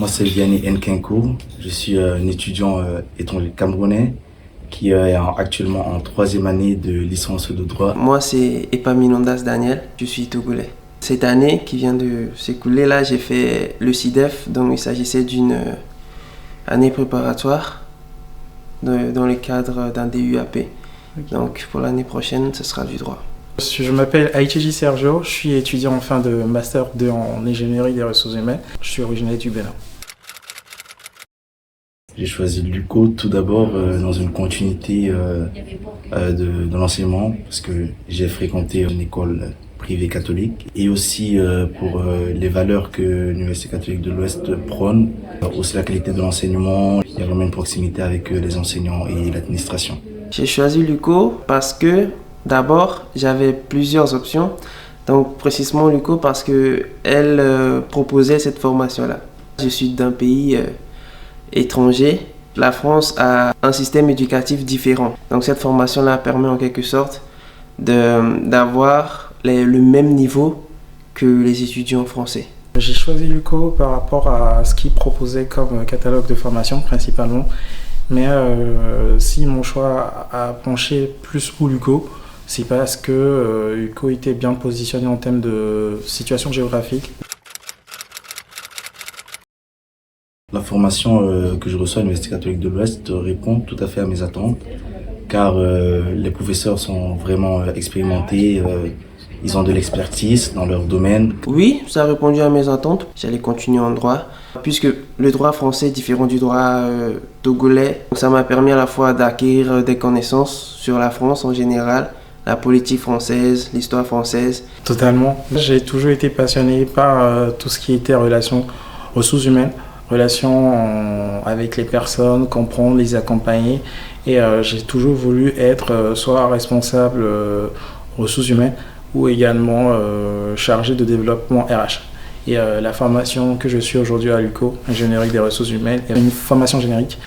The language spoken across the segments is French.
Moi, c'est Vianney Nkenko. Je suis un étudiant étranger camerounais qui est actuellement en 3e année de licence de droit. Moi, c'est Epaminondas Daniel. Je suis togolais. Cette année qui vient de s'écouler, là, j'ai fait le CIDEF. Donc, il s'agissait d'une année préparatoire dans le cadre d'un DUAP. Okay. Donc, pour l'année prochaine, ce sera du droit. Je m'appelle Aïtiji Sergio, je suis étudiant en fin de Master 2 en ingénierie des ressources humaines. Je suis originaire du Bénin. J'ai choisi l'UCO tout d'abord dans une continuité de l'enseignement parce que j'ai fréquenté une école privée catholique et aussi pour les valeurs que l'Université catholique de l'Ouest prône, aussi la qualité de l'enseignement, il y a vraiment une proximité avec les enseignants et l'administration. J'ai choisi l'UCO parce que d'abord, j'avais plusieurs options. Donc, précisément l'UCO parce qu'elle proposait cette formation-là. Je suis d'un pays étranger. La France a un système éducatif différent. Donc, cette formation-là permet en quelque sorte d'avoir le même niveau que les étudiants français. J'ai choisi l'UCO par rapport à ce qu'il proposait comme catalogue de formation principalement. Mais si mon choix a penché plus pour l'UCO, c'est parce que l'UCO était bien positionné en termes de situation géographique. La formation que je reçois à l'Université catholique de l'Ouest répond tout à fait à mes attentes, car les professeurs sont vraiment expérimentés, ils ont de l'expertise dans leur domaine. Oui, ça a répondu à mes attentes. J'allais continuer en droit, puisque le droit français est différent du droit togolais. Donc ça m'a permis à la fois d'acquérir des connaissances sur la France en général, la politique française, l'histoire française. Totalement. J'ai toujours été passionné par tout ce qui était relations ressources humaines, relations avec les personnes, comprendre, les accompagner. Et j'ai toujours voulu être soit responsable ressources humaines ou également chargé de développement RH. Et la formation que je suis aujourd'hui à l'UCO, ingénierie des ressources humaines, est une formation générique.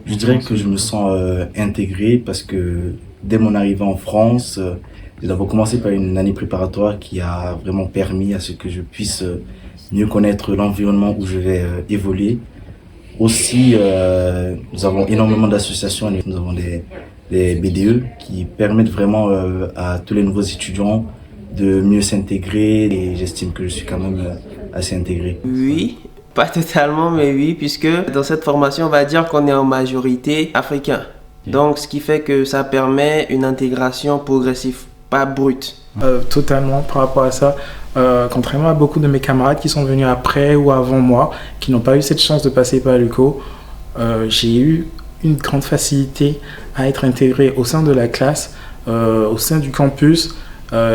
Je dirais que je me sens intégré parce que dès mon arrivée en France, j'ai d'abord commencé par une année préparatoire qui a vraiment permis à ce que je puisse mieux connaître l'environnement où je vais évoluer. Aussi, nous avons énormément d'associations, nous avons des BDE qui permettent vraiment à tous les nouveaux étudiants de mieux s'intégrer et j'estime que je suis quand même assez intégré. Oui. Pas totalement, mais oui, puisque dans cette formation, on va dire qu'on est en majorité africain. Donc, ce qui fait que ça permet une intégration progressive, pas brute. Totalement par rapport à ça. Contrairement à beaucoup de mes camarades qui sont venus après ou avant moi, qui n'ont pas eu cette chance de passer par l'UCO, j'ai eu une grande facilité à être intégré au sein de la classe, au sein du campus.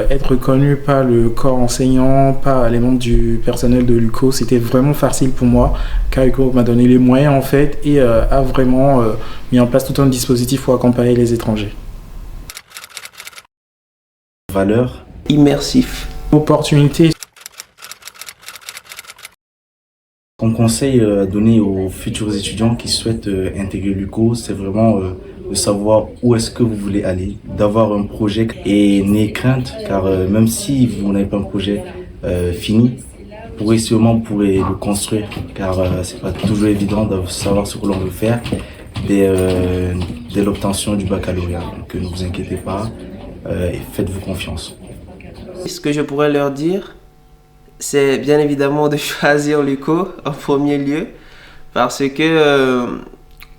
Être reconnu par le corps enseignant, par les membres du personnel de l'UCO, c'était vraiment facile pour moi, car l'UCO m'a donné les moyens en fait et a vraiment mis en place tout un dispositif pour accompagner les étrangers. Valeur immersif. Opportunité. Comme conseil à donner aux futurs étudiants qui souhaitent intégrer l'UCO, c'est vraiment de savoir où est-ce que vous voulez aller, d'avoir un projet et n'ayez crainte, car même si vous n'avez pas un projet fini, vous pourrez le construire, car c'est pas toujours évident de savoir ce que l'on veut faire dès l'obtention du baccalauréat. Donc ne vous inquiétez pas et faites-vous confiance. Ce que je pourrais leur dire, c'est bien évidemment de choisir l'UCO en premier lieu, parce que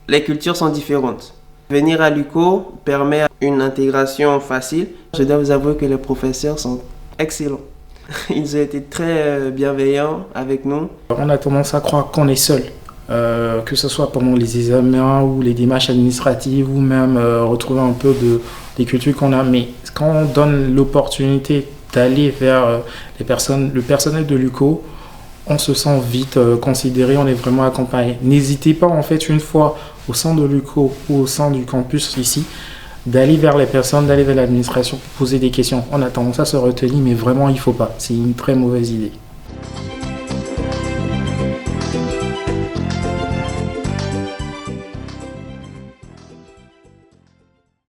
les cultures sont différentes. Venir à l'UCO permet une intégration facile. Je dois vous avouer que les professeurs sont excellents. Ils ont été très bienveillants avec nous. On a tendance à croire qu'on est seul, que ce soit pendant les examens ou les démarches administratives ou même retrouver un peu des cultures qu'on a. Mais quand on donne l'opportunité d'aller vers le personnel de l'UCO, on se sent vite considéré, on est vraiment accompagné. N'hésitez pas en fait une fois au sein de l'UCO ou au sein du campus ici, d'aller vers les personnes, d'aller vers l'administration pour poser des questions. On a tendance à se retenir, mais vraiment il ne faut pas. C'est une très mauvaise idée.